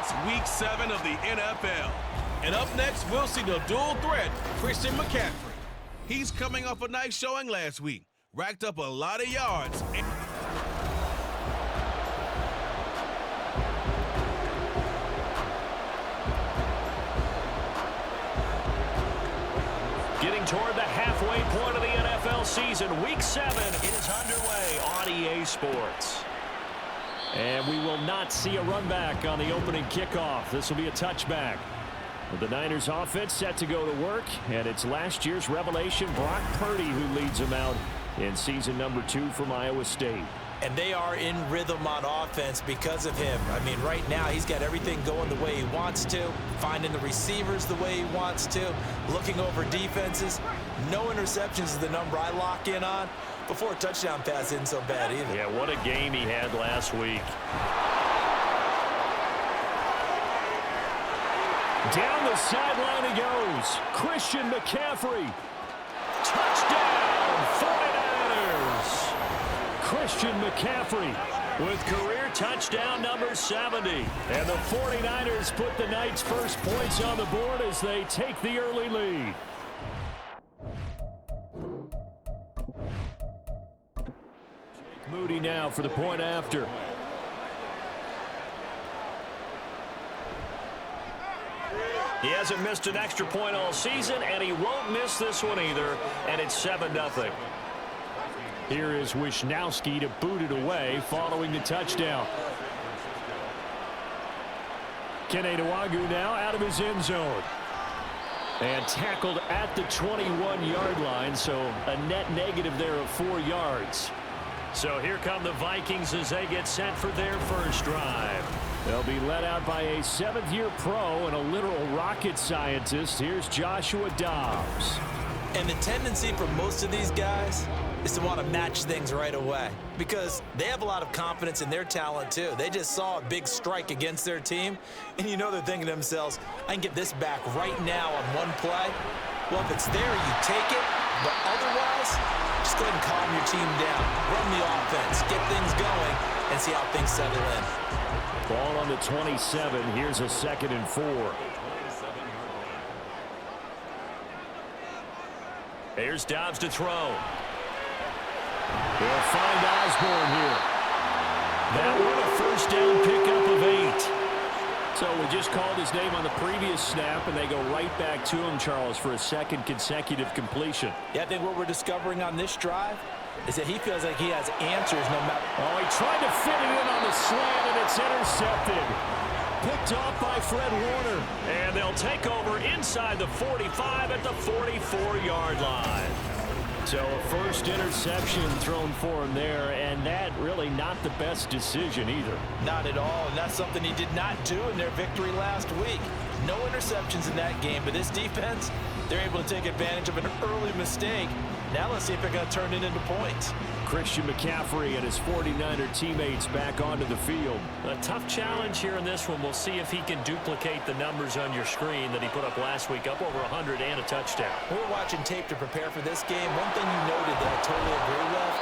It's Week 7 of the NFL. And up next, we'll see the dual threat, Christian McCaffrey. He's coming off a nice showing last week. Racked up a lot of yards. Getting toward the halfway point of the NFL season. Week 7 is underway on EA Sports. And we will not see a run back on the opening kickoff. This will be a touchback. The Niners offense set to go to work, and it's last year's revelation, Brock Purdy, who leads them out in season number 2 from Iowa State. And they are in rhythm on offense because of him. I mean, right now, he's got everything going the way he wants to, finding the receivers the way he wants to, looking over defenses. No interceptions is the number I lock in on. Before a touchdown pass isn't so bad either. Yeah, what a game he had last week. Down the sideline he goes. Christian McCaffrey. Touchdown, 49ers. Christian McCaffrey with career touchdown number 70. And the 49ers put the Knights' first points on the board as they take the early lead. Moody now for the point after. He hasn't missed an extra point all season, and he won't miss this one either, and it's 7-0. Here is Wisnowski to boot it away following the touchdown. Kene Nwangwu now out of his end zone. And tackled at the 21-yard line, so a net negative there of 4 yards. So here come the Vikings as they get set for their first drive. They'll be led out by a 7th-year pro and a literal rocket scientist. Here's Joshua Dobbs. And the tendency for most of these guys is to want to match things right away because they have a lot of confidence in their talent too. They just saw a big strike against their team, and you know they're thinking to themselves, I can get this back right now on one play. Well, if it's there, you take it, but otherwise, just go ahead and calm your team down. Run the offense, get things going, and see how things settle in. Ball on the 27. Here's a 2nd and 4. Here's Dobbs to throw. They'll find Osborne here. That one a first down pickup of 8. So we just called his name on the previous snap, and they go right back to him, Charles, for a 2nd consecutive completion. Yeah, I think what we're discovering on this drive is that he feels like he has answers no matter. Oh, he tried to fit it in on the slant, and it's intercepted. Picked off by Fred Warner. And they'll take over inside the 45 at the 44-yard line. So a first interception thrown for him there, and that really not the best decision either. Not at all, and that's something he did not do in their victory last week. No interceptions in that game, but this defense, they're able to take advantage of an early mistake. Now let's see if they're going to turn it into points. Christian McCaffrey and his 49er teammates back onto the field. A tough challenge here in this one. We'll see if he can duplicate the numbers on your screen that he put up last week, up over 100 and a touchdown. We were watching tape to prepare for this game. One thing you noted that I totally agree with,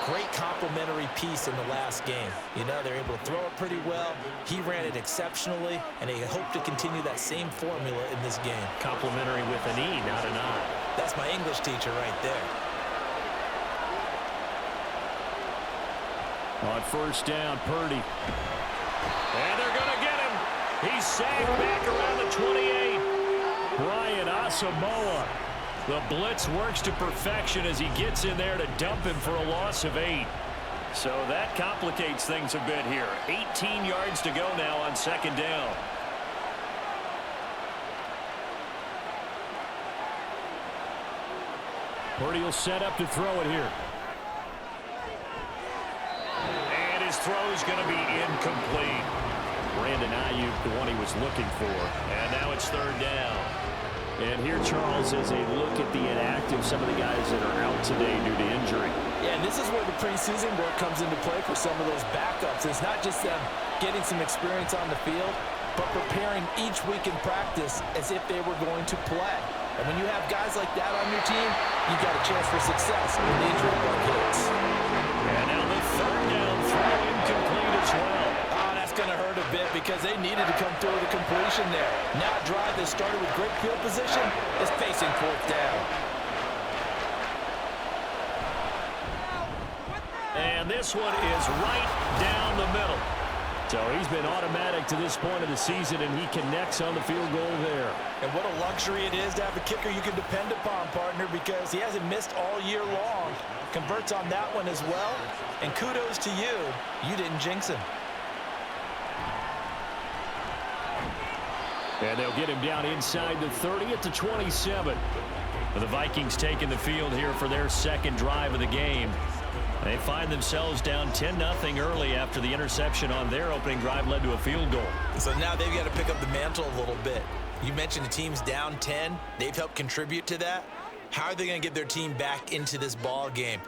great complementary piece in the last game. You know, they're able to throw it pretty well. He ran it exceptionally, and they hope to continue that same formula in this game. Complimentary with an E, not an I. That's my English teacher right there. On first down, Purdy. And they're going to get him. He's sagged back around the 28. Brian Asamoah. The blitz works to perfection as he gets in there to dump him for a loss of 8. So that complicates things a bit here. 18 yards to go now on 2nd down. Purdy will set up to throw it here. And his throw is going to be incomplete. Brandon Ayuk, the one he was looking for. And now it's 3rd down. And here, Charles, is a look at the inactive, some of the guys that are out today due to injury. Yeah, and this is where the preseason work comes into play for some of those backups. It's not just them getting some experience on the field, but preparing each week in practice as if they were going to play. And when you have guys like that on your team, you got a chance for success when the injury bug hits. And now the 3rd down throw incomplete as well. Oh, that's going to hurt a bit because they needed to come through with a completion there. Now a drive that started with great field position is facing fourth down. And this one is right down the middle. So he's been automatic to this point of the season, and he connects on the field goal there. And what a luxury it is to have a kicker you can depend upon, partner, because he hasn't missed all year long. Converts on that one as well. And kudos to you. You didn't jinx him. And they'll get him down inside the 30 at the 27. The Vikings taking the field here for their second drive of the game. They find themselves down 10-0 early after the interception on their opening drive led to a field goal. So now they've got to pick up the mantle a little bit. You mentioned the team's down 10. They've helped contribute to that. How are they going to get their team back into this ball game?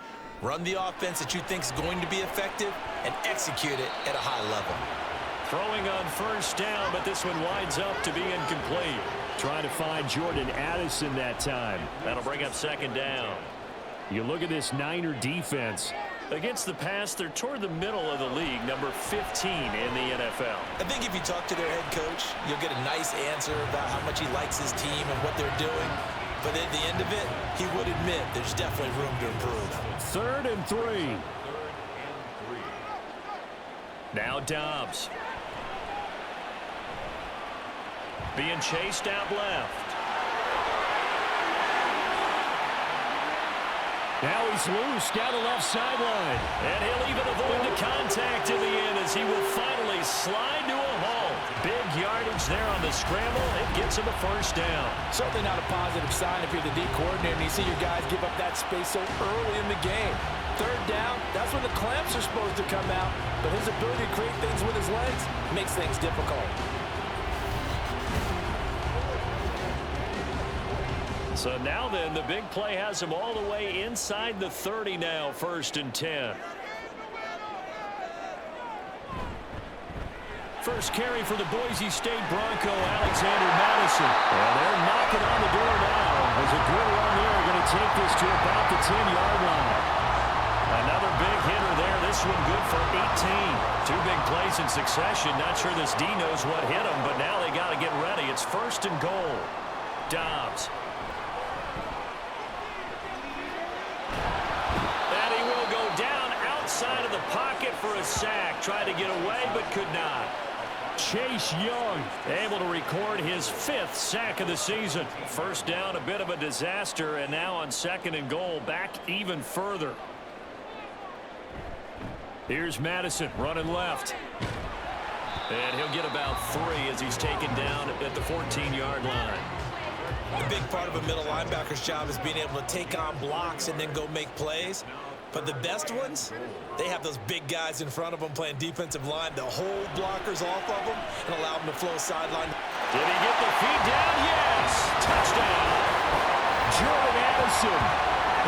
Run the offense that you think is going to be effective and execute it at a high level. Throwing on first down, but this one winds up to be incomplete. Trying to find Jordan Addison that time. That'll bring up second down. You look at this Niner defense. Against the pass, they're toward the middle of the league, number 15 in the NFL. I think if you talk to their head coach, you'll get a nice answer about how much he likes his team and what they're doing. But at the end of it, he would admit there's definitely room to improve. 3rd and 3. Now Dobbs. Being chased out left. Now he's loose down the left sideline. And he'll even avoid the contact in the end as he will finally slide to a halt. Big yardage there on the scramble. It gets him a first down. Certainly not a positive sign if you're the D coordinator and you see your guys give up that space so early in the game. 3rd down, that's when the clamps are supposed to come out. But his ability to create things with his legs makes things difficult. So now then, the big play has him all the way inside the 30 now, 1st and 10. First carry for the Boise State Bronco, Alexander Madison. And they're knocking on the door now. There's a good run there, going to take this to about the 10-yard line. Another big hitter there. This one good for 18. 2 big plays in succession. Not sure this D knows what hit him, but now they got to get ready. It's 1st and goal. Dobbs. And he will go down outside of the pocket for a sack. Tried to get away, but could not. Chase Young able to record his 5th sack of the season. First down, a bit of a disaster, and now on 2nd and goal, back even further. Here's Madison running left. And he'll get about 3 as he's taken down at the 14-yard line. A big part of a middle linebacker's job is being able to take on blocks and then go make plays. But the best ones, they have those big guys in front of them playing defensive line that hold blockers off of them and allow them to flow sideline. Did he get the feed down? Yes! Touchdown! Jordan Addison,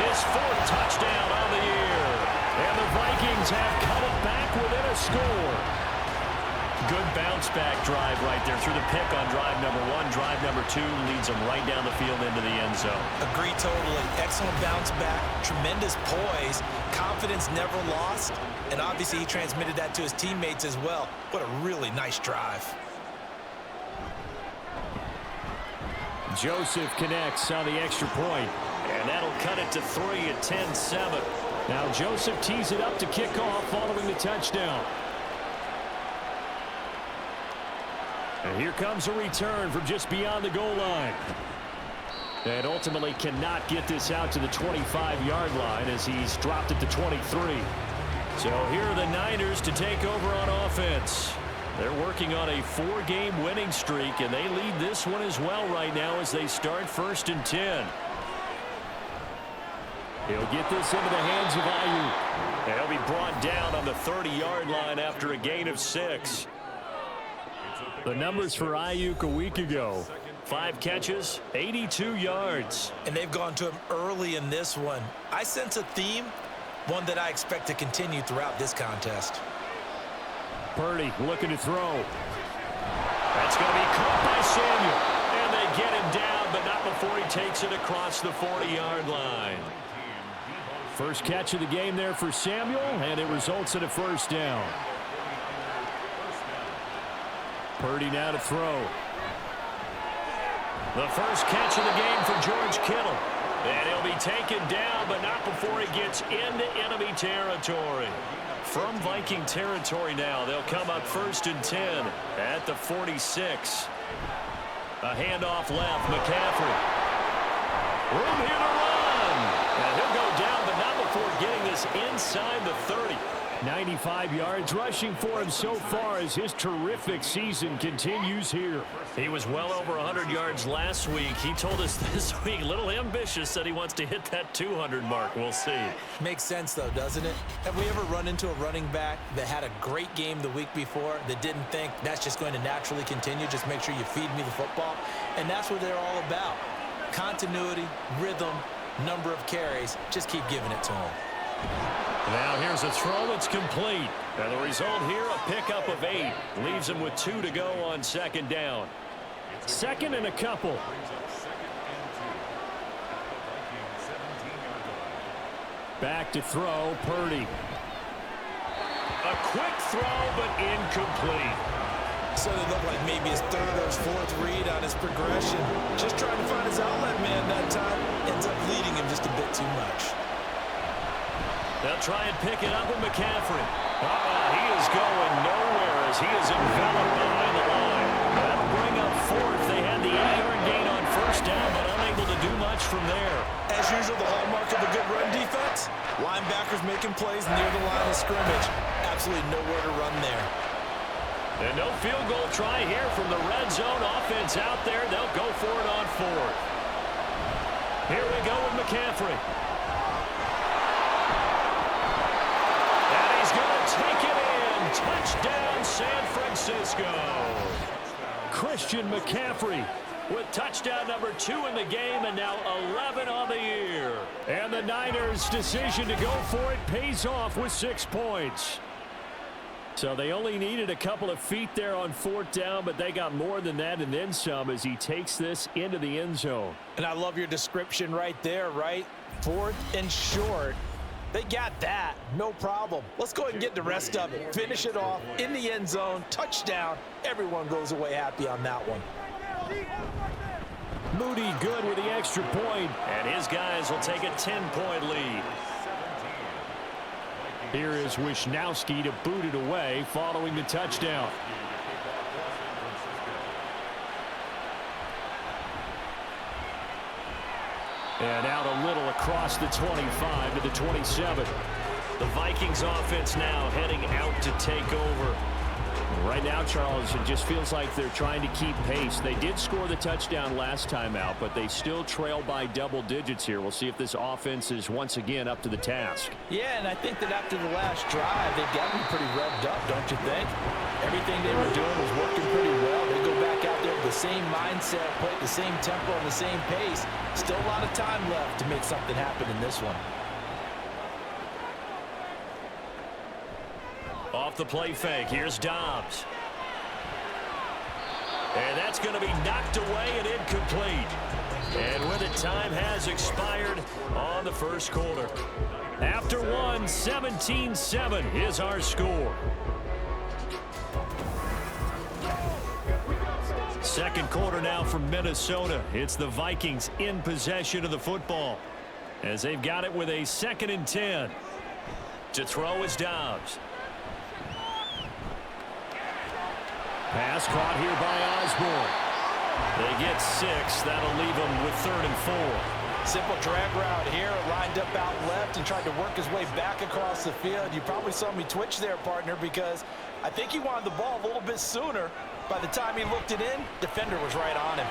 his 4th touchdown on the year. And the Vikings have cut it back within a score. Good bounce-back drive right there through the pick on drive number 1. Drive number 2 leads them right down the field into the end zone. Agree totally. Excellent bounce back. Tremendous poise. Confidence never lost. And obviously he transmitted that to his teammates as well. What a really nice drive. Joseph connects on the extra point. And that'll cut it to 3 at 10-7. Now Joseph tees it up to kick off following the touchdown. And here comes a return from just beyond the goal line. And ultimately cannot get this out to the 25-yard line as he's dropped it to 23. So here are the Niners to take over on offense. They're working on a 4-game winning streak, and they lead this one as well right now as they start 1st and 10. He'll get this into the hands of Ayuk. And he'll be brought down on the 30-yard line after a gain of 6. The numbers for Ayuk a week ago. 5 catches, 82 yards. And they've gone to him early in this one. I sense a theme, one that I expect to continue throughout this contest. Purdy looking to throw. That's going to be caught by Samuel. And they get him down, but not before he takes it across the 40-yard line. First catch of the game there for Samuel, and it results in a first down. Purdy now to throw. The first catch of the game for George Kittle. And he'll be taken down, but not before he gets into enemy territory. From Viking territory now, they'll come up 1st and 10 at the 46. A handoff left, McCaffrey. Room here to run. And he'll go down, but not before getting this inside the 30. 95 yards rushing for him so far as his terrific season continues here. He was well over 100 yards last week. He told us this week, a little ambitious, that he wants to hit that 200 mark. We'll see. Makes sense, though, doesn't it? Have we ever run into a running back that had a great game the week before that didn't think that's just going to naturally continue? Just make sure you feed me the football. And that's what they're all about. Continuity, rhythm, number of carries. Just keep giving it to him. Now here's a throw. It's complete. And the result here, a pickup of 8. Leaves him with 2 to go on 2nd down. 2nd and a couple. Back to throw, Purdy. A quick throw, but incomplete. So it looked like maybe his 3rd or his 4th read on his progression. Just trying to find his outlet man that time. Ends up leading him just a bit too much. They'll try and pick it up with McCaffrey. He is going nowhere as he is enveloped behind the line. That'll bring up 4th. They had the 8-yard gain on 1st down, but unable to do much from there. As usual, the hallmark of a good run defense, linebackers making plays near the line of scrimmage. Absolutely nowhere to run there. And no field goal try here from the red zone. Offense out there. They'll go for it on 4th. Here we go with McCaffrey. Take it in. Touchdown, San Francisco. Christian McCaffrey with touchdown number 2 in the game and now 11 on the year. And the Niners' decision to go for it pays off with 6 points. So they only needed a couple of feet there on 4th down, but they got more than that and then some as he takes this into the end zone. And I love your description right there, right? 4th and short. They got that. No problem. Let's go ahead and get the rest of it. Finish it off in the end zone. Touchdown. Everyone goes away happy on that one. Moody good with the extra point, and his guys will take a 10-point lead. Here is Wisnowski to boot it away following the touchdown. And out a little across the 25 to the 27. The Vikings offense now heading out to take over. Right now, Charles, it just feels like they're trying to keep pace. They did score the touchdown last time out, but they still trail by double digits here. We'll see if this offense is once again up to the task. Yeah, and I think that after the last drive, they've gotten pretty revved up, don't you think? Everything they were doing was working pretty well. They go back out there with the same mindset, play at the same tempo and the same pace. Still a lot of time left to make something happen in this one. Off the play fake, here's Dobbs. And that's going to be knocked away and incomplete. And with it, time has expired on the first quarter. After one, 17-7 is our score. Second quarter now from Minnesota. It's the Vikings in possession of the football as they've got it with a 2nd and 10. To throw is Dobbs. Pass caught here by Osborne. They get 6. That'll leave them with 3rd and 4. Simple drag route here. Lined up out left and tried to work his way back across the field. You probably saw me twitch there, partner, because I think he wanted the ball a little bit sooner. By the time he looked it in, defender was right on him.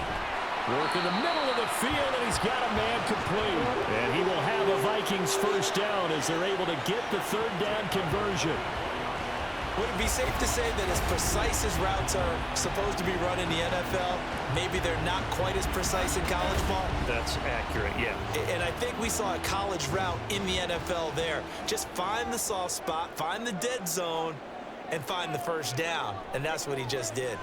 Work in the middle of the field, and he's got a man complete. And he will have a Vikings first down as they're able to get the 3rd down conversion. Would it be safe to say that as precise as routes are supposed to be run in the NFL, maybe they're not quite as precise in college ball? That's accurate, yeah. And I think we saw a college route in the NFL there. Just find the soft spot, find the dead zone, and find the first down. And that's what he just did.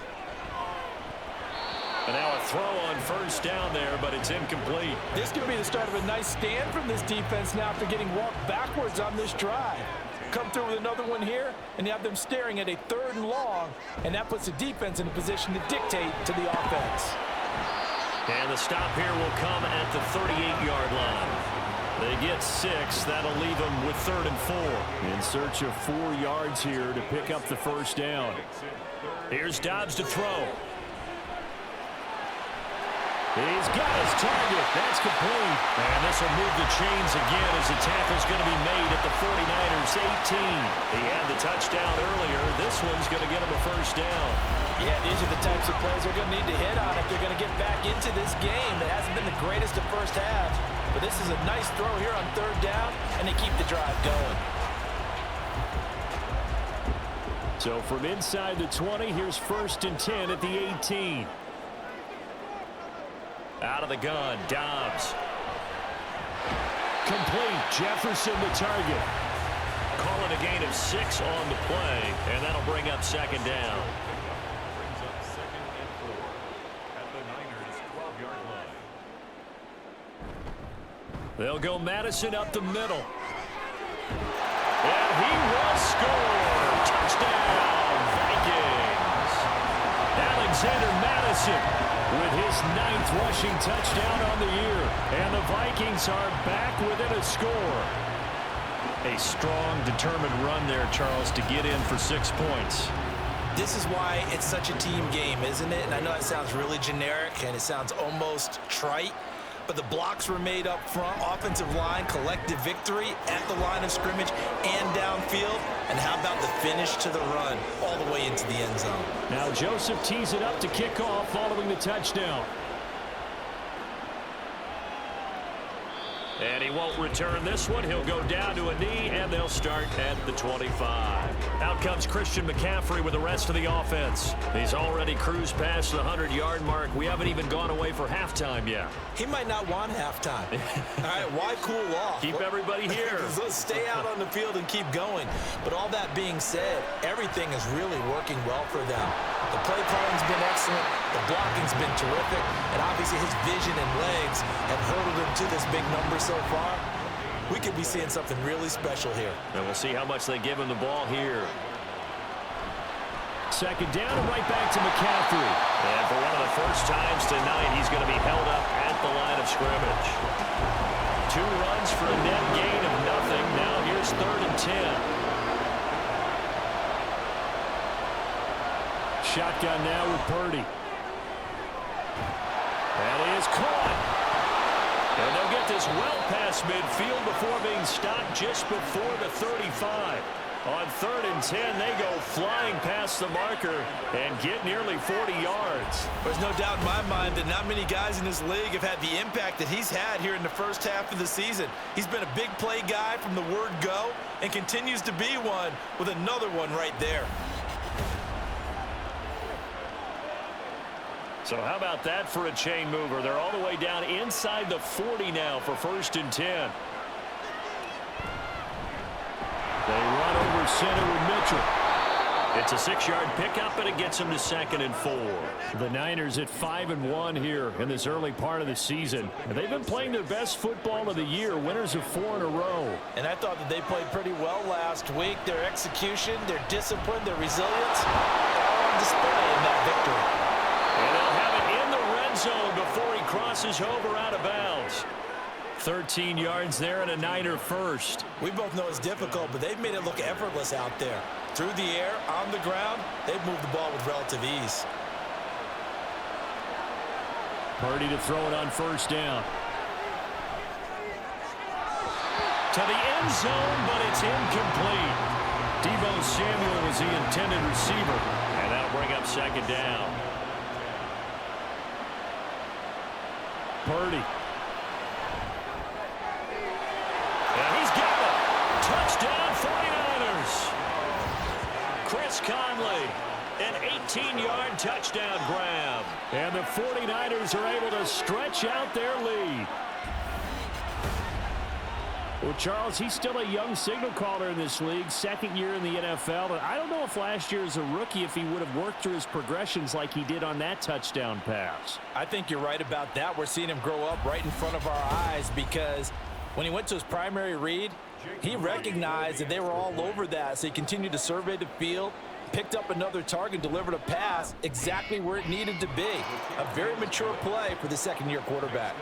And now a throw on first down there, but it's incomplete. This could be the start of a nice stand from this defense now after getting walked backwards on this drive. come through with another one here, and you have them staring at a 3rd and long, and that puts the defense in a position to dictate to the offense. And the stop here will come at the 38-yard line. They get 6. That'll leave them with 3rd and 4. In search of 4 yards here to pick up the first down. Here's Dobbs to throw. He's got his target. That's complete. And this will move the chains again as the tackle's going to be made at the 49ers 18. He had the touchdown earlier. This one's going to get him a first down. Yeah, these are the types of plays they're going to need to hit on if they're going to get back into this game. It hasn't been the greatest of first halves, but this is a nice throw here on 3rd down, and they keep the drive going. So from inside the 20, here's 1st and 10 at the 18. Out of the gun, Dobbs. Complete. Jefferson the target. Call it a gain of 6 on the play, and that'll bring up 2nd down. Brings up 2nd and 4 at the Niners' 12-yard line. They'll go Madison up the middle. And he will score. Touchdown, Vikings. Alexander Madison with his 9th rushing touchdown on the year. And the Vikings are back within a score. A strong, determined run there, Charles, to get in for 6 points. This is why it's such a team game, isn't it? And I know it sounds really generic and it sounds almost trite, but the blocks were made up front, offensive line, collective victory at the line of scrimmage and downfield. And how about the finish to the run all the way into the end zone? Now Joseph tees it up to kick off following the touchdown. And he won't return this one. He'll go down to a knee, and they'll start at the 25. Out comes Christian McCaffrey with the rest of the offense. He's already cruised past the 100-yard mark. We haven't even gone away for halftime yet. He might not want halftime. All right, why cool off? Keep everybody here. Let's stay out on the field and keep going. But all that being said, everything is really working well for them. The play calling's been excellent. The blocking's been terrific. And obviously his vision and legs have hurdled him to this big number so far. We could be seeing something really special here. And we'll see how much they give him the ball here. 2nd down and right back to McCaffrey. And for one of the first times tonight, he's going to be held up at the line of scrimmage. 2 runs for a net gain of nothing. Now here's 3rd and 10. Shotgun now with Purdy. And he is caught. And they'll get this well past midfield before being stopped just before the 35. On 3rd and 10, they go flying past the marker and get nearly 40 yards. There's no doubt in my mind that not many guys in this league have had the impact that he's had here in the first half of the season. He's been a big play guy from the word go and continues to be one with another one right there. So how about that for a chain mover? They're all the way down inside the 40 now for 1st and 10. They run over center with Mitchell. It's a 6-yard pickup, and it gets them to 2nd and 4. The Niners at 5-1 here in this early part of the season. And they've been playing their best football of the year, winners of 4 in a row. And I thought that they played pretty well last week. Their execution, their discipline, their resilience, all on display in that victory. And they'll have it in the red zone before he crosses over out of bounds. 13 yards there and a Niner first. We both know it's difficult, but they've made it look effortless out there. Through the air, on the ground, they've moved the ball with relative ease. Purdy to throw it on 1st down. To the end zone, but it's incomplete. Deebo Samuel was the intended receiver, and that'll bring up 2nd down. Purdy. And he's got it. Touchdown 49ers. Chris Conley, an 18-yard touchdown grab. And the 49ers are able to stretch out their lead. Well, Charles, he's still a young signal caller in this league, 2nd year in the NFL. But I don't know if last year as a rookie, if he would have worked through his progressions like he did on that touchdown pass. I think you're right about that. We're seeing him grow up right in front of our eyes because when he went to his primary read, He recognized that they were all over that, so he continued to survey the field, picked up another target, delivered a pass exactly where it needed to be. A very mature play for the second-year quarterback.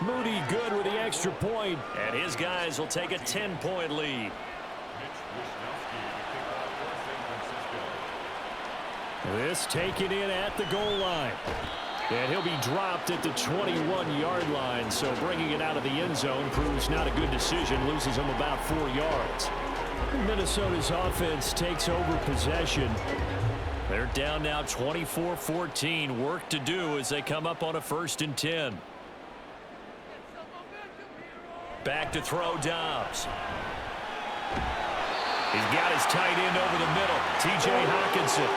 Moody good with the extra point, and his guys will take a 10-point lead. This taken in at the goal line. And he'll be dropped at the 21-yard line, so bringing it out of the end zone proves not a good decision, loses him about 4 yards. Minnesota's offense takes over possession. They're down now 24-14. Work to do as they come up on a 1st and 10. Back to throw Dobbs. He's got his tight end over the middle, T.J. Hawkinson.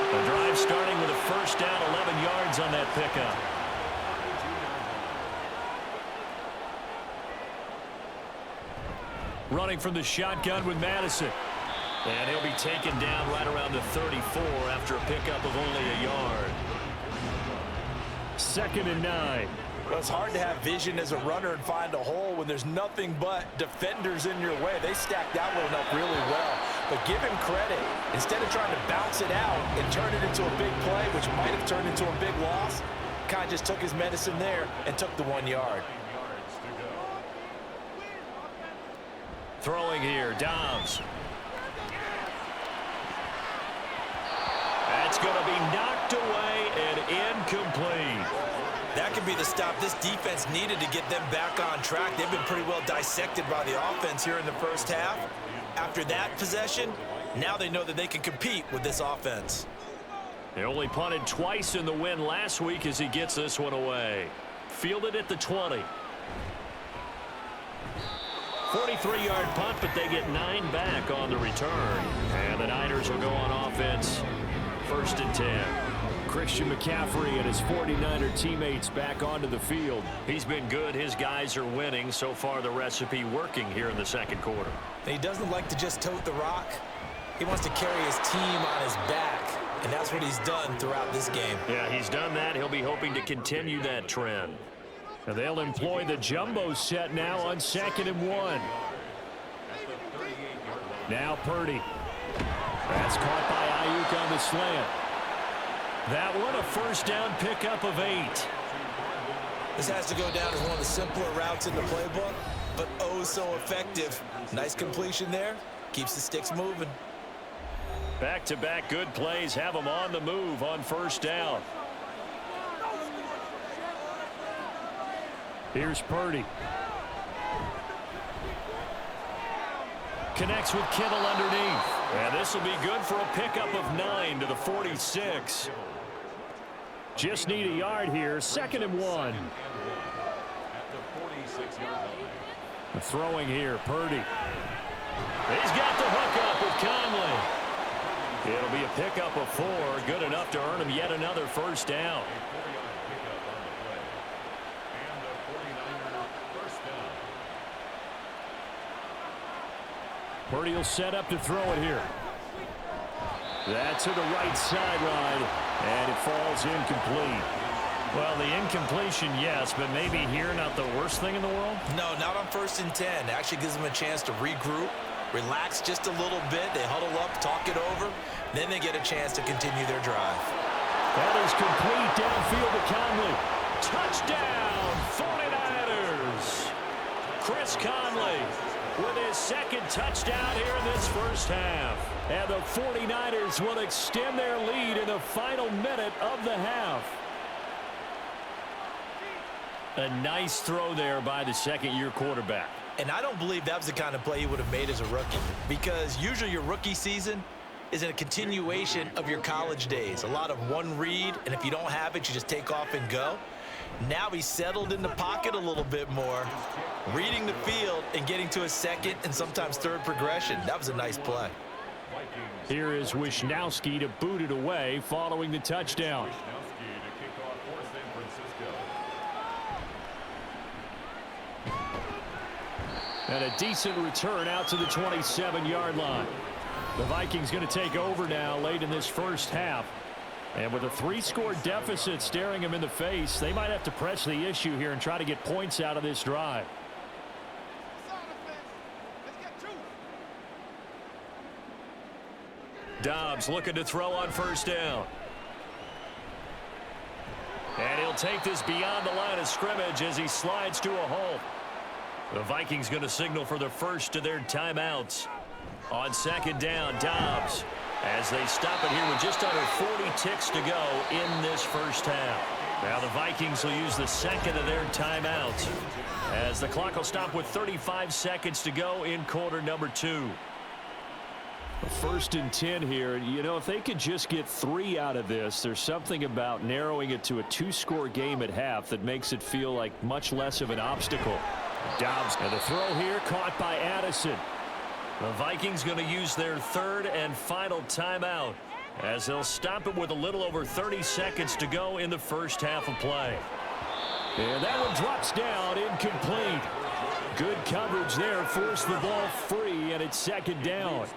The drive starting with a 1st down, 11 yards on that pickup. Running from the shotgun with Madison. And he'll be taken down right around the 34 after a pickup of only a yard. 2nd and 9. Well, it's hard to have vision as a runner and find a hole when there's nothing but defenders in your way. They stacked that one up really well. But give him credit. Instead of trying to bounce it out and turn it into a big play, which might have turned into a big loss, kind of just took his medicine there and took the 1 yard. Throwing here, Dobbs. That's going to be knocked away and incomplete. That could be the stop this defense needed to get them back on track. They've been pretty well dissected by the offense here in the first half. After that possession, now they know that they can compete with this offense. They only punted twice in the win last week as he gets this one away. Fielded at the 20. 43-yard punt, but they get 9 back on the return. And the Niners will go on offense. 1st and 10. Christian McCaffrey and his 49er teammates back onto the field. He's been good. His guys are winning. So far, the recipe working here in the second quarter. He doesn't like to just tote the rock. He wants to carry his team on his back, and that's what he's done throughout this game. Yeah, he's done that. He'll be hoping to continue that trend. And they'll employ the jumbo set now on 2nd and 1. Now Purdy. That's caught by Ayuk on the slant. That one a 1st down pickup of 8. This has to go down as one of the simpler routes in the playbook, but oh so effective. Nice completion there. Keeps the sticks moving. Back-to-back good plays have them on the move on 1st down. Here's Purdy. Connects with Kittle underneath. And this will be good for a pickup of 9 to the 46. Just need a yard here. 2nd and 1. Throwing here, Purdy. He's got the hook up with Conley. It'll be a pickup of 4. Good enough to earn him yet another 1st down. Purdy will set up to throw it here. That's to the right sideline, and it falls incomplete. Well, the incompletion, yes, but maybe here not the worst thing in the world? No, not on 1st and 10. It actually gives them a chance to regroup, relax just a little bit. They huddle up, talk it over. Then they get a chance to continue their drive. That is complete downfield to Conley. Touchdown, 49ers. Chris Conley with his 2nd touchdown here in this first half. And the 49ers will extend their lead in the final minute of the half. A nice throw there by the 2nd-year quarterback. And I don't believe that was the kind of play he would have made as a rookie, because usually your rookie season is a continuation of your college days. A lot of one read, and if you don't have it, you just take off and go. Now he's settled in the pocket a little bit more, reading the field and getting to a 2nd and sometimes 3rd progression. That was a nice play. Here is Wisnowski to boot it away following the touchdown. And a decent return out to the 27-yard line. The Vikings going to take over now late in this first half. And with a 3-score deficit staring them in the face, they might have to press the issue here and try to get points out of this drive. Dobbs looking to throw on first down. And he'll take this beyond the line of scrimmage as he slides to a halt. The Vikings going to signal for the first of their timeouts. On second down, Dobbs, as they stop it here with just under 40 ticks to go in this first half. Now the Vikings will use the second of their timeouts as the clock will stop with 35 seconds to go in quarter number 2. First and 10 here. You know, if they could just get 3 out of this, there's something about narrowing it to a 2-score game at half that makes it feel like much less of an obstacle. Dobbs, and the throw here caught by Addison. The Vikings going to use their third and final timeout as they'll stop it with a little over 30 seconds to go in the first half of play. And that one drops down, incomplete. Good coverage there, forced the ball free, and it's second down.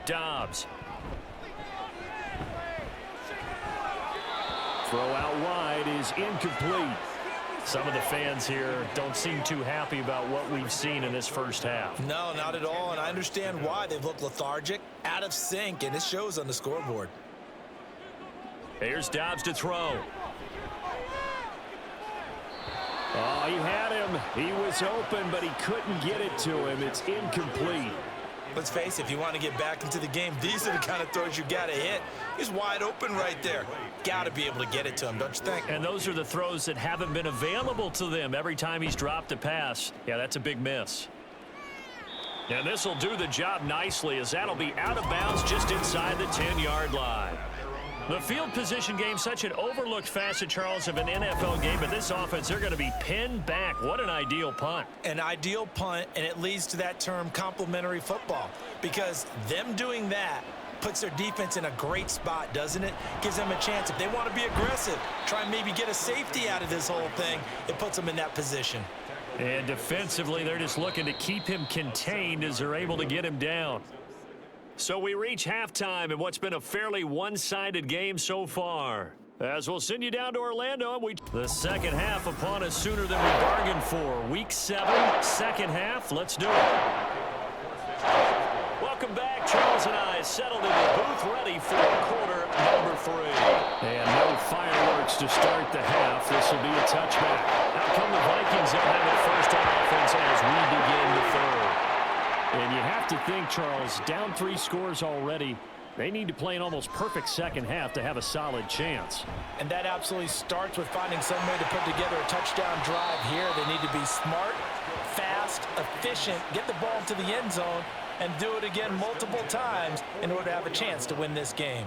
Dobbs. Throw out wide is incomplete. Some of the fans here don't seem too happy about what we've seen in this first half. No, not at all, and I understand why. They've looked lethargic, out of sync, and it shows on the scoreboard. Here's Dobbs to throw. Oh, he had him. He was open, but he couldn't get it to him. It's incomplete. Let's face it, if you want to get back into the game, these are the kind of throws you got to hit. He's wide open right there. Got to be able to get it to him, don't you think? And those are the throws that haven't been available to them every time he's dropped a pass. Yeah, that's a big miss. And this will do the job nicely as that'll be out of bounds just inside the 10-yard line. The field position game, such an overlooked facet, Charles, of an NFL game, but this offense, they're going to be pinned back. What an ideal punt. An ideal punt, and it leads to that term complementary football, because them doing that puts their defense in a great spot, doesn't it? Gives them a chance. If they want to be aggressive, try and maybe get a safety out of this whole thing, it puts them in that position. And defensively, they're just looking to keep him contained as they're able to get him down. So we reach halftime in what's been a fairly one-sided game so far. As we'll send you down to Orlando, the second half upon us sooner than we bargained for. Week 7, second half. Let's do it. Welcome back. Charles and I settled in the booth ready for quarter number 3. And no fireworks to start the half. This will be a touchback. How come the Vikings don't have it first on offense as we begin the third? And you have to think, Charles, down 3 scores already. They need to play an almost perfect second half to have a solid chance. And that absolutely starts with finding some way to put together a touchdown drive here. They need to be smart, fast, efficient, get the ball to the end zone, and do it again multiple times in order to have a chance to win this game.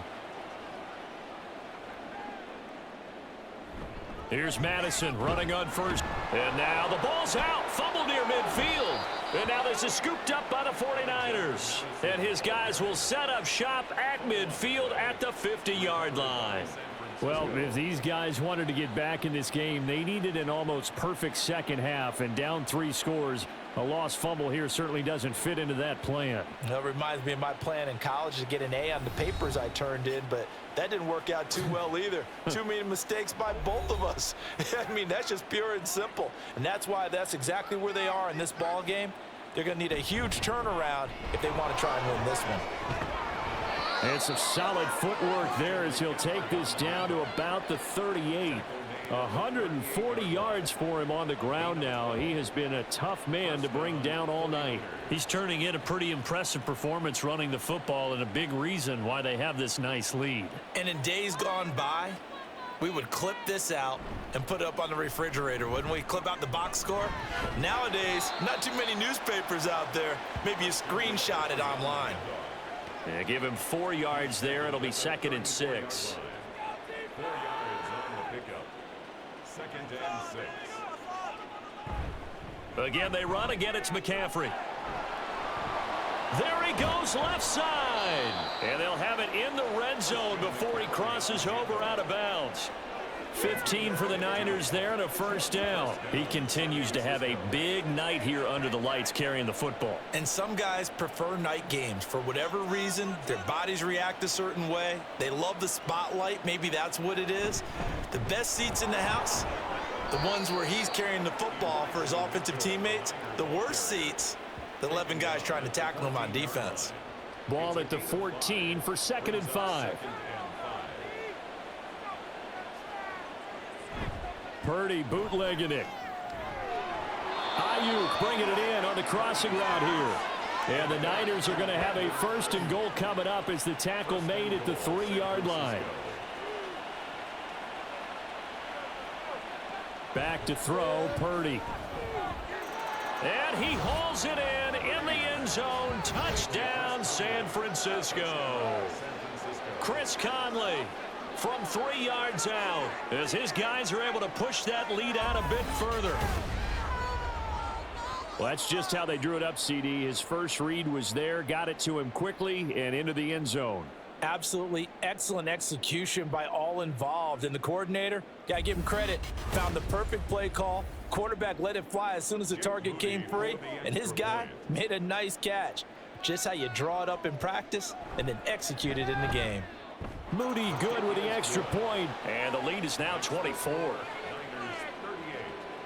Here's Madison running on first. And now the ball's out. Fumble near midfield. And now this is scooped up by the 49ers. And his guys will set up shop at midfield at the 50-yard line. Well, if these guys wanted to get back in this game, they needed an almost perfect second half. And down 3 scores, a lost fumble here certainly doesn't fit into that plan. That reminds me of my plan in college to get an A on the papers I turned in, but that didn't work out too well either. Too many mistakes by both of us. I mean, that's just pure and simple. And that's why that's exactly where they are in this ball game. They're going to need a huge turnaround if they want to try and win this one. And some solid footwork there as he'll take this down to about the 38. 140 yards for him on the ground now. He has been a tough man to bring down all night. He's turning in a pretty impressive performance running the football, and a big reason why they have this nice lead. And in days gone by, we would clip this out and put it up on the refrigerator, wouldn't we? Clip out the box score. Nowadays, not too many newspapers out there. Maybe you screenshot it online. Yeah, give him 4 yards there. It'll be 2nd and 6. 4 yards on the pickup. 2nd and 6. Again, they run. Again, it's McCaffrey. There he goes, left side. And they'll have it in the red zone before he crosses over out of bounds. 15 for the Niners there and a first down. He continues to have a big night here under the lights carrying the football. And some guys prefer night games. For whatever reason, their bodies react a certain way. They love the spotlight. Maybe that's what it is. The best seats in the house, The ones where he's carrying the football for his offensive teammates, the worst seats, the 11 guys trying to tackle him on defense. Ball at the 14 for 2nd and 5. Purdy bootlegging it. Ayuk bringing it in on the crossing route here. And the Niners are going to have a 1st and goal coming up as the tackle made at the 3-yard line. Back to throw, Purdy. And he hauls it in the end zone. Touchdown, San Francisco. Chris Conley from 3 yards out as his guys are able to push that lead out a bit further. Well, that's just how they drew it up, CD. His first read was there, got it to him quickly and into the end zone. Absolutely excellent execution by all involved. And the coordinator, gotta give him credit, found the perfect play call. Quarterback let it fly as soon as the target came free, and his guy made a nice catch. Just how you draw it up in practice and then execute it in the game. Moody good with the extra point, and the lead is now 24.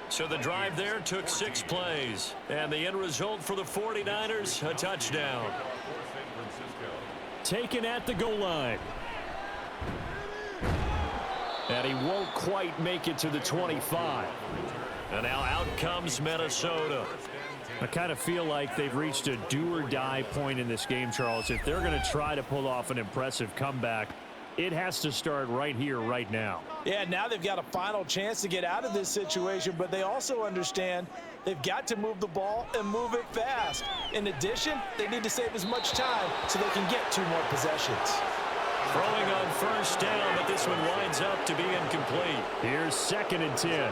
So the drive there took 6 plays, and the end result for the 49ers, a touchdown. Taken at the goal line. And he won't quite make it to the 25. And now out comes Minnesota. I kind of feel like they've reached a do-or-die point in this game, Charles. If they're going to try to pull off an impressive comeback, it has to start right here, right now. Yeah, now they've got a final chance to get out of this situation, but they also understand they've got to move the ball and move it fast. In addition, they need to save as much time so they can get 2 more possessions. Throwing on 1st down, but this one winds up to be incomplete. Here's 2nd and 10.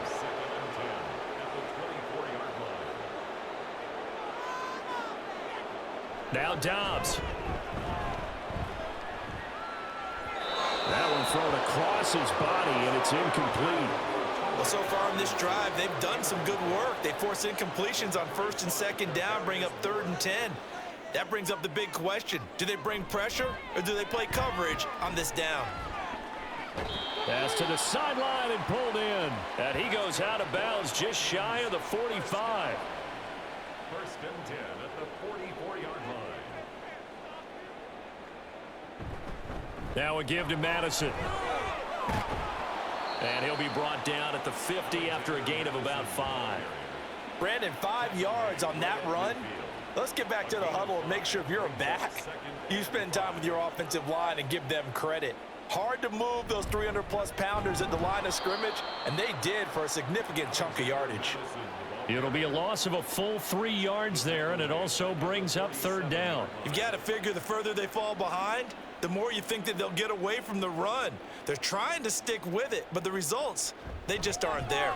Now Dobbs. That one thrown across his body, and it's incomplete. Well, so far in this drive, they've done some good work. They force incompletions on 1st and 2nd down, bring up 3rd and 10. That brings up the big question. Do they bring pressure, or do they play coverage on this down? Pass to the sideline and pulled in. And he goes out of bounds just shy of the 45. 1st and 10 at the 44-yard line. Now a give to Madison. And he'll be brought down at the 50 after a gain of about 5. Brandon, 5 yards on that run. Let's get back to the huddle and make sure if you're a back, you spend time with your offensive line and give them credit. Hard to move those 300-plus pounders at the line of scrimmage, and they did for a significant chunk of yardage. It'll be a loss of a full 3 yards there, and it also brings up 3rd down. You've got to figure the further they fall behind, the more you think that they'll get away from the run. They're trying to stick with it, but the results, they just aren't there.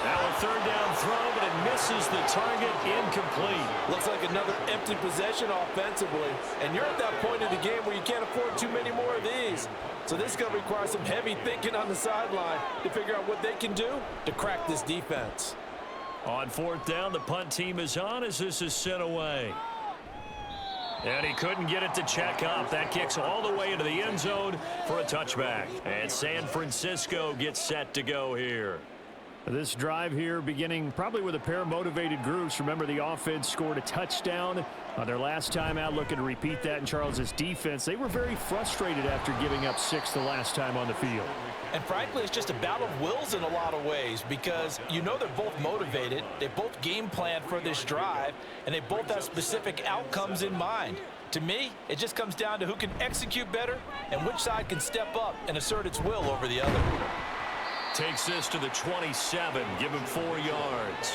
Now a 3rd down throw, but it misses the target, incomplete. Looks like another empty possession offensively, and you're at that point in the game where you can't afford too many more of these. So this is going to require some heavy thinking on the sideline to figure out what they can do to crack this defense. On 4th down, the punt team is on as this is sent away. And he couldn't get it to check up. That kicks all the way into the end zone for a touchback. And San Francisco gets set to go here. This drive here beginning probably with a pair of motivated groups. Remember, the offense scored a touchdown on their last time out. Looking to repeat that in Charles's defense. They were very frustrated after giving up 6 the last time on the field. And frankly, it's just a battle of wills in a lot of ways because you know they're both motivated. They both game plan for this drive, and they both have specific outcomes in mind. To me, it just comes down to who can execute better and which side can step up and assert its will over the other. Takes this to the 27, give him 4 yards.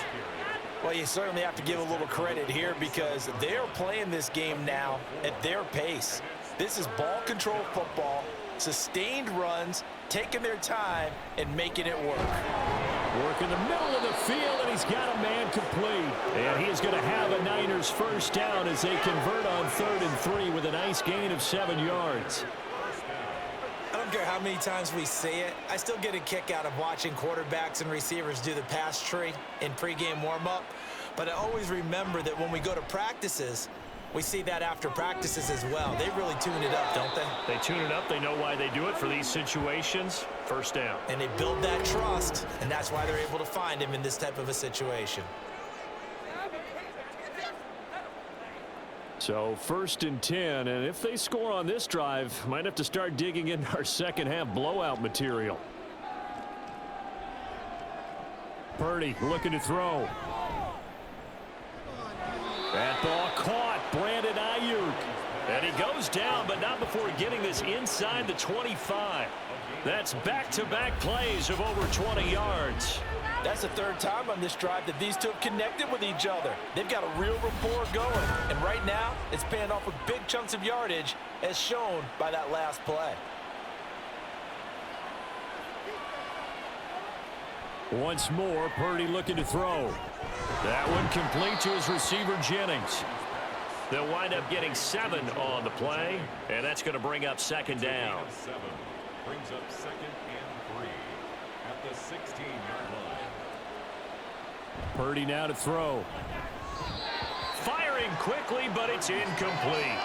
Well, you certainly have to give a little credit here because they're playing this game now at their pace. This is ball control football, sustained runs, taking their time and making it work. Work in the middle of the field, and he's got a man complete. And he is going to have a Niners 1st down as they convert on 3rd and 3 with a nice gain of 7 yards. I don't care how many times we say it, I still get a kick out of watching quarterbacks and receivers do the pass tree in pregame warm-up. But I always remember that when we go to practices, We see that after practices as well. They really tune it up, don't they? They tune it up. They know why they do it for these situations. First down. And they build that trust, and that's why they're able to find him in this type of a situation. So 1st and 10, and if they score on this drive, might have to start digging into our second half blowout material. Purdy looking to throw. That ball caught. Brandon Ayuk. And he goes down, but not before getting this inside the 25. That's back-to-back plays of over 20 yards. That's the third time on this drive that these two have connected with each other. They've got a real rapport going. And right now, it's paying off with big chunks of yardage, as shown by that last play. Once more, Purdy looking to throw. That one complete to his receiver, Jennings. They'll wind up getting 7 on the play, and that's going to bring up second down. 7 brings up 2nd and 3 at the 16-yard line. Purdy now to throw. Firing quickly, but it's incomplete.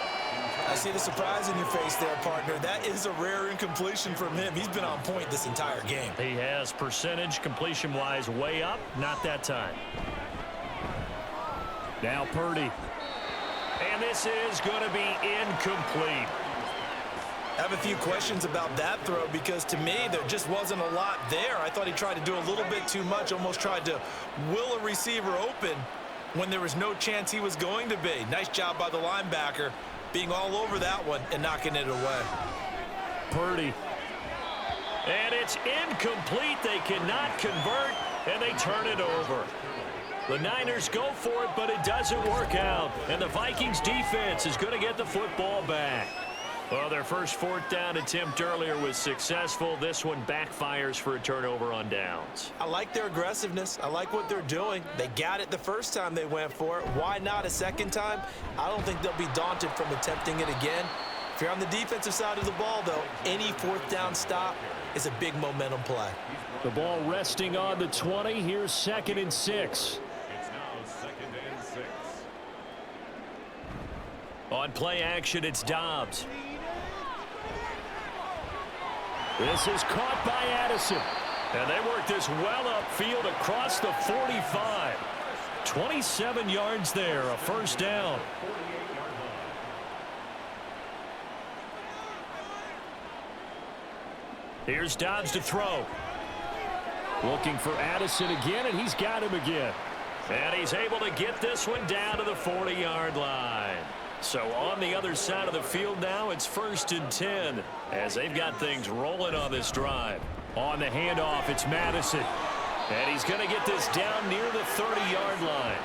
I see the surprise in your face there, partner. That is a rare incompletion from him. He's been on point this entire game. He has percentage completion-wise way up, not that time. Now Purdy. And this is going to be incomplete. I have a few questions about that throw because to me there just wasn't a lot there. I thought he tried to do a little bit too much, almost tried to will a receiver open when there was no chance he was going to be. Nice job by the linebacker being all over that one and knocking it away. Purdy. And it's incomplete. They cannot convert, and they turn it over. The Niners go for it, but it doesn't work out. And the Vikings defense is going to get the football back. Well, their first 4th down attempt earlier was successful. This one backfires for a turnover on downs. I like their aggressiveness. I like what they're doing. They got it the first time they went for it. Why not a second time? I don't think they'll be daunted from attempting it again. If you're on the defensive side of the ball, though, any 4th down stop is a big momentum play. The ball resting on the 20. Here's 2nd and 6. It's now 2nd and 6. On play action, it's Dobbs. This is caught by Addison. And they work this well upfield across the 45. 27 yards there, a first down. Here's Dobbs to throw. Looking for Addison again, and he's got him again. And he's able to get this one down to the 40-yard line. So on the other side of the field now, it's 1st and 10 as they've got things rolling on this drive. On the handoff, it's Madison. And he's going to get this down near the 30-yard line.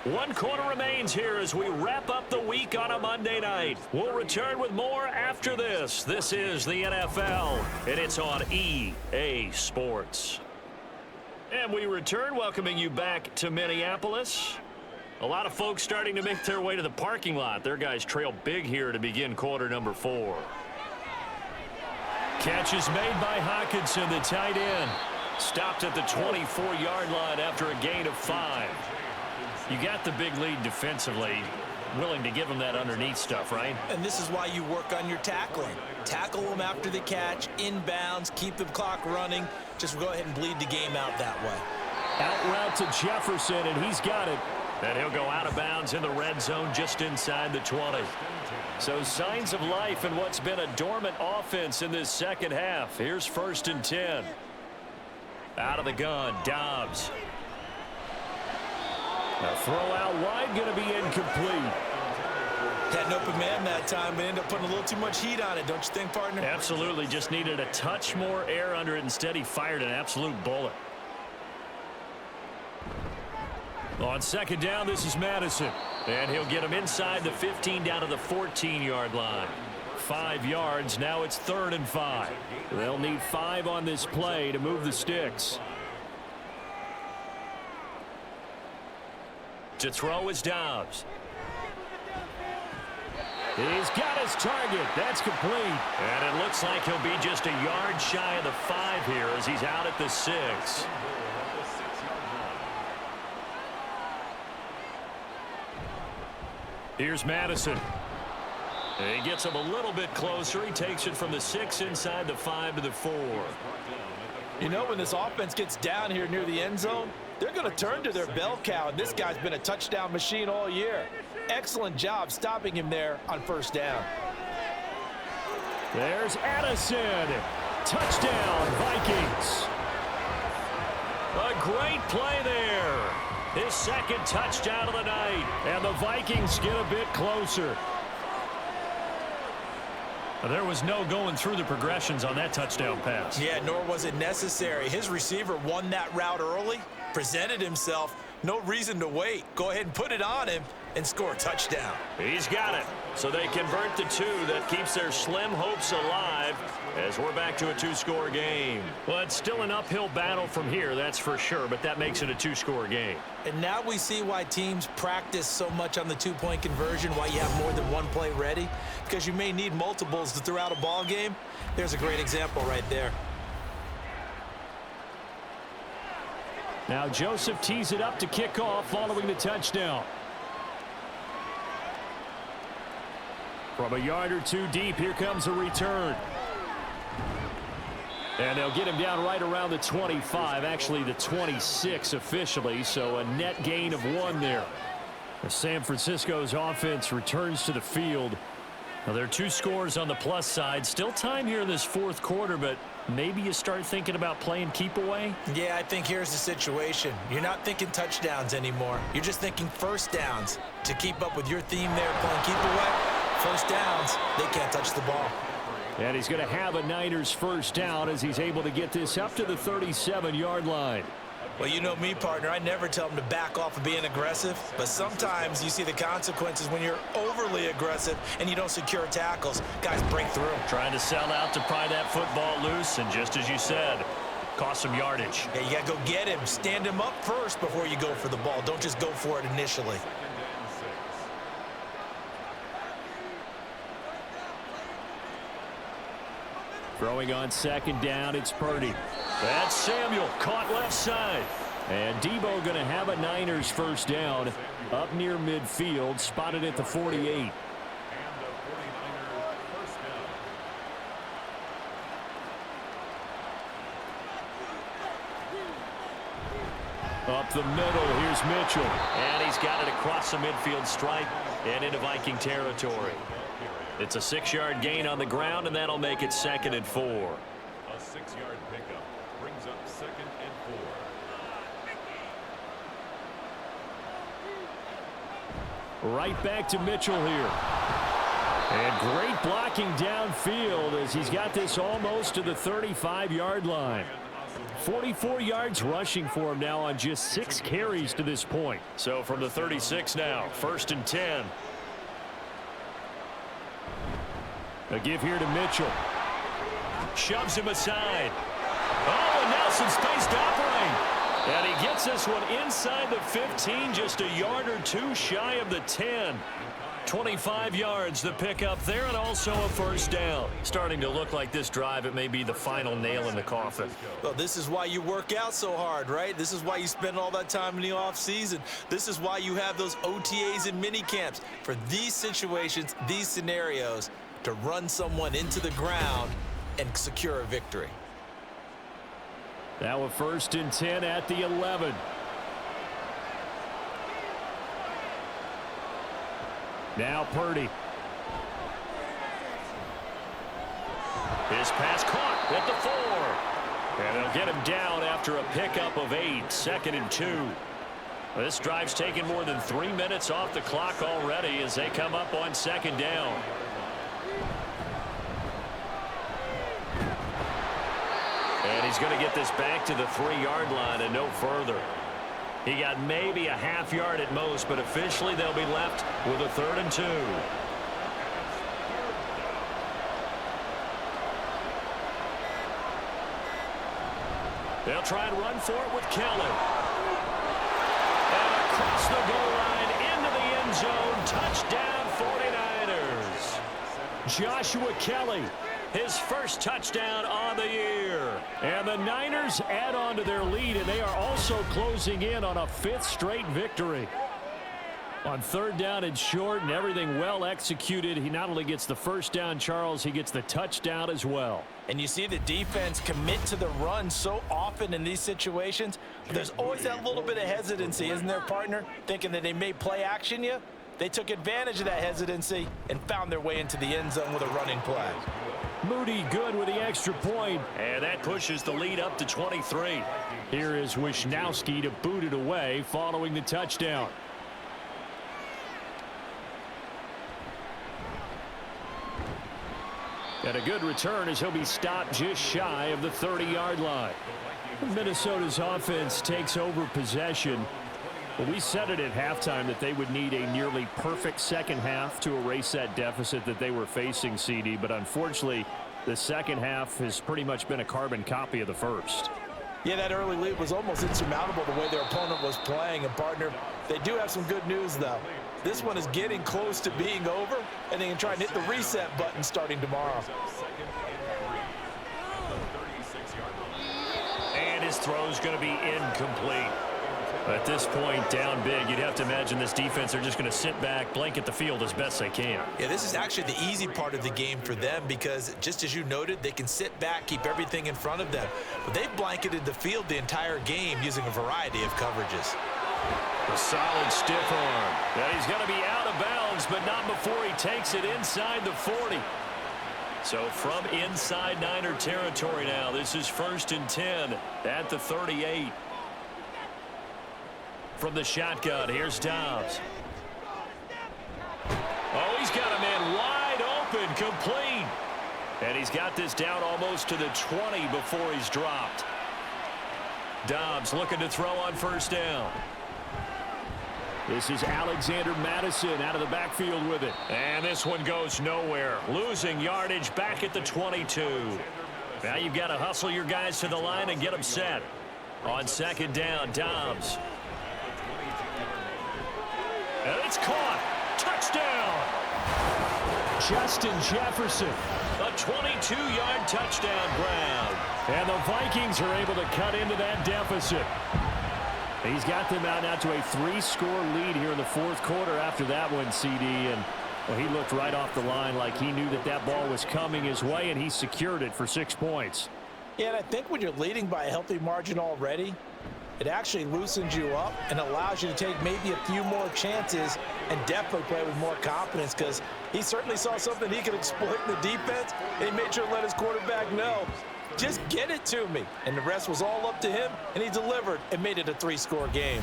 1 quarter remains here as we wrap up the week on a Monday night. We'll return with more after this. This is the NFL, and it's on EA Sports. And we return, welcoming you back to Minneapolis. A lot of folks starting to make their way to the parking lot. Their guys trail big here to begin quarter number 4. Catch is made by Hawkinson, the tight end. Stopped at the 24-yard line after a gain of 5. You got the big lead defensively. Willing to give them that underneath stuff, right? And this is why you work on your tackling. Tackle them after the catch, inbounds, keep the clock running. Just go ahead and bleed the game out that way. Out route to Jefferson, and he's got it. And he'll go out of bounds in the red zone just inside the 20. So signs of life in what's been a dormant offense in this second half. Here's 1st and 10. Out of the gun, Dobbs. A throw out wide, going to be incomplete. Had an open man that time, but ended up putting a little too much heat on it, don't you think, partner? Absolutely. Just needed a touch more air under it. Instead, he fired an absolute bullet. On 2nd down, this is Madison. And he'll get him inside the 15 down to the 14-yard line. 5 yards. Now it's 3rd and 5. They'll need 5 on this play to move the sticks. To throw is Dobbs. He's got his target. That's complete. And it looks like he'll be just a yard shy of the 5 here as he's out at the 6. Here's Madison. And he gets him a little bit closer. He takes it from the 6 inside the 5 to the 4. You know, when this offense gets down here near the end zone, they're going to turn to their bell cow, and this guy's been a touchdown machine all year. Excellent job stopping him there on first down. There's Addison. Touchdown, Vikings. A great play there. His second touchdown of the night. And the Vikings get a bit closer. There was no going through the progressions on that touchdown pass. Yeah, nor was it necessary. His receiver won that route early, presented himself. No reason to wait. Go ahead and put it on him and score a touchdown. He's got it. So they convert the 2. That keeps their slim hopes alive as we're back to a 2-score game. Well, it's still an uphill battle from here, that's for sure, but that makes it a 2-score game. And now we see why teams practice so much on the 2-point conversion, why you have more than one play ready, because you may need multiples to throw out a ball game. There's a great example right there. Now Joseph tees it up to kick off following the touchdown. From a yard or 2 deep, here comes a return. And they'll get him down right around the 25, actually the 26 officially, so a net gain of 1 there. As San Francisco's offense returns to the field. Now, there are 2 scores on the plus side. Still time here in this 4th quarter, but maybe you start thinking about playing keep away? Yeah, I think here's the situation. You're not thinking touchdowns anymore. You're just thinking first downs. To keep up with your theme there, playing keep away, first downs, they can't touch the ball. And he's going to have a Niners first down as he's able to get this up to the 37-yard line. Well, you know me, partner. I never tell them to back off of being aggressive, but sometimes you see the consequences when you're overly aggressive and you don't secure tackles. Guys break through. Trying to sell out to pry that football loose, and just as you said, cost some yardage. Yeah, you got to go get him. Stand him up first before you go for the ball. Don't just go for it initially. Throwing on second down, it's Purdy. That's Samuel, caught left side. And Debo going to have a Niners first down up near midfield, spotted at the 48. Up the middle, here's Mitchell. And he's got it across the midfield stripe and into Viking territory. It's a 6-yard gain on the ground, and that'll make it 2nd and 4. A 6-yard pickup brings up 2nd and 4. Right back to Mitchell here. And great blocking downfield as he's got this almost to the 35-yard line. 44 yards rushing for him now on just 6 carries to this point. So from the 36 now, 1st and 10. A give here to Mitchell. Shoves him aside. Oh, and now some space to operate. And he gets this one inside the 15, just a yard or 2 shy of the 10. 25 yards the pickup there, and also a first down. Starting to look like this drive, it may be the final nail in the coffin. Well, this is why you work out so hard, right? This is why you spend all that time in the offseason. This is why you have those OTAs and mini camps. For these situations, these scenarios, to run someone into the ground and secure a victory. Now a 1st and 10 at the 11. Now Purdy. His pass caught at the 4. And they'll get him down after a pickup of 8. 2nd and 2. This drive's taken more than 3 minutes off the clock already as they come up on 2nd down. And he's going to get this back to the 3-yard line and no further. He got maybe a half yard at most, but officially they'll be left with a 3rd and 2. They'll try and run for it with Kelly. And across the goal line into the end zone. Touchdown 49ers. Joshua Kelly, his first touchdown on the year. And the Niners add on to their lead, and they are also closing in on a 5th straight victory. On third down and short and everything well executed, he not only gets the first down, Charles, he gets the touchdown as well. And you see the defense commit to the run so often in these situations. But there's always that little bit of hesitancy, isn't there, partner? Thinking that they may play action you. They took advantage of that hesitancy and found their way into the end zone with a running play. Moody good with the extra point. And that pushes the lead up to 23. Here is Wisnowski to boot it away following the touchdown. And a good return as he'll be stopped just shy of the 30-yard line. Minnesota's offense takes over possession. Well, we said it at halftime that they would need a nearly perfect second half to erase that deficit that they were facing, CD. But unfortunately, the second half has pretty much been a carbon copy of the first. Yeah, that early lead was almost insurmountable the way their opponent was playing. And, partner, they do have some good news, though. This one is getting close to being over, and they can try and hit the reset button starting tomorrow. And his throw's going to be incomplete. At this point, down big, you'd have to imagine this defense are just going to sit back, blanket the field as best they can. Yeah, this is actually the easy part of the game for them because, just as you noted, they can sit back, keep everything in front of them. But they've blanketed the field the entire game using a variety of coverages. A solid stiff arm. Yeah, he's going to be out of bounds, but not before he takes it inside the 40. So from inside Niner territory now, this is 1st and 10 at the 38. From the shotgun, here's Dobbs. Oh, he's got a man wide open, complete. And he's got this down almost to the 20 before he's dropped. Dobbs looking to throw on 1st down. This is Alexander Madison out of the backfield with it. And this one goes nowhere. Losing yardage back at the 22. Now you've got to hustle your guys to the line and get them set. On 2nd down, Dobbs. And it's caught. Touchdown. Justin Jefferson. A 22-yard touchdown grab. And the Vikings are able to cut into that deficit. He's got them out now to a 3-score lead here in the 4th quarter after that one, CD. And well, he looked right off the line like he knew that that ball was coming his way, and he secured it for 6 points. Yeah, and I think when you're leading by a healthy margin already, it actually loosens you up and allows you to take maybe a few more chances and definitely play with more confidence because he certainly saw something he could exploit in the defense, and he made sure to let his quarterback know, just get it to me. And the rest was all up to him, and he delivered and made it a 3-score game.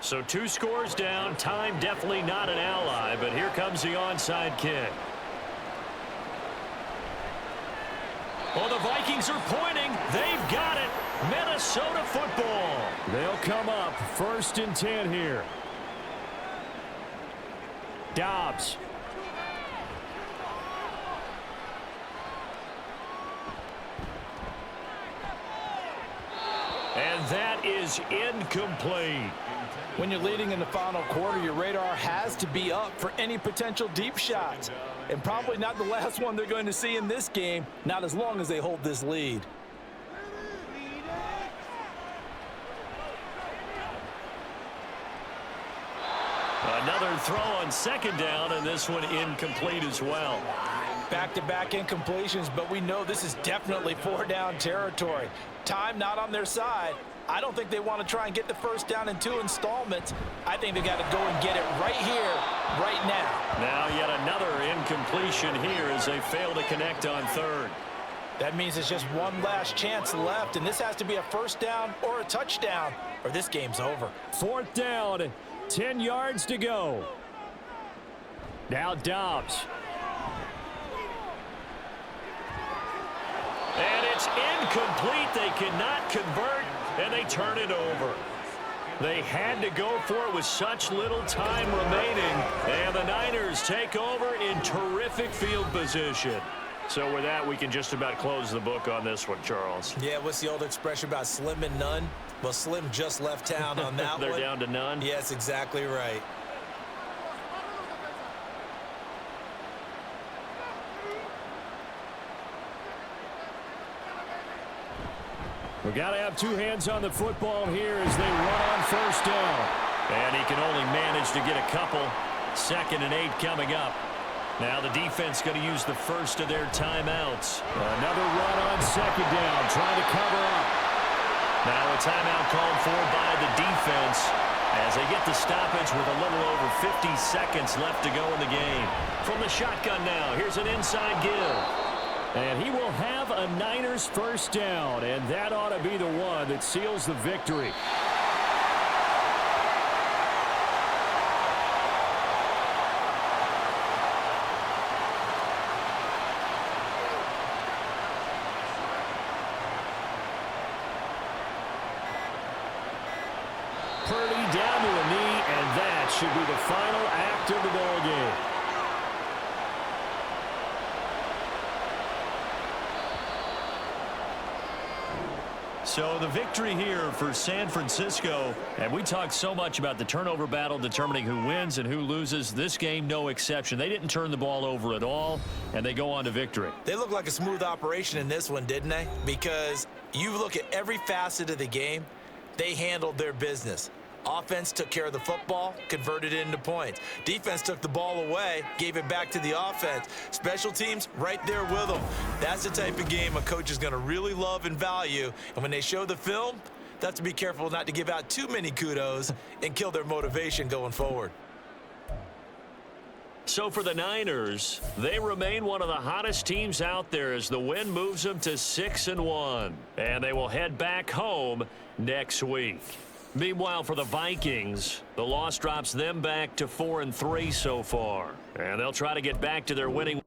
So 2 scores down. Time definitely not an ally, but here comes the onside kick. Well, the Vikings are pointing. They've got it. Minnesota football. They'll come up 1st and 10 here. Dobbs. And that is incomplete. When you're leading in the final quarter, your radar has to be up for any potential deep shots. And probably not the last one they're going to see in this game, not as long as they hold this lead. Another throw on 2nd down, and this one incomplete as well. Back-to-back incompletions, but we know this is definitely 4-down territory. Time not on their side. I don't think they want to try and get the 1st down in 2 installments. I think they got to go and get it right here, right now. Now yet another incompletion here as they fail to connect on 3rd. That means it's just one last chance left, and this has to be a 1st down or a touchdown, or this game's over. 4th down, 10 yards to go. Now Dobbs. And it's incomplete. They cannot convert, and they turn it over. They had to go for it with such little time remaining, and the Niners take over in terrific field position. So with that, we can just about close the book on this one, Charles. Yeah, what's the old expression about slim and none? Well, Slim just left town on that They're one. down to none? Yes, exactly right. We got to have two hands on the football here as they run on first down. And he can only manage to get a couple. 2nd and 8 coming up. Now the defense going to use the first of their timeouts. Another run on 2nd down, trying to cover up. Now a timeout called for by the defense as they get the stoppage with a little over 50 seconds left to go in the game. From the shotgun now, here's an inside give. And he will have a Niners first down, and that ought to be the one that seals the victory. Purdy down to a knee, and that should be the final act of the ball game. So the victory here for San Francisco, and we talked so much about the turnover battle determining who wins and who loses. This game, no exception. They didn't turn the ball over at all, and they go on to victory. They look like a smooth operation in this one, didn't they? Because you look at every facet of the game, they handled their business. Offense took care of the football, converted it into points. Defense took the ball away, gave it back to the offense. Special teams right there with them. That's the type of game a coach is going to really love and value. And when they show the film, they have to be careful not to give out too many kudos and kill their motivation going forward. So for the Niners, they remain one of the hottest teams out there as the win moves them to 6-1. And they will head back home next week. Meanwhile, for the Vikings, the loss drops them back to 4-3 so far. And they'll try to get back to their winning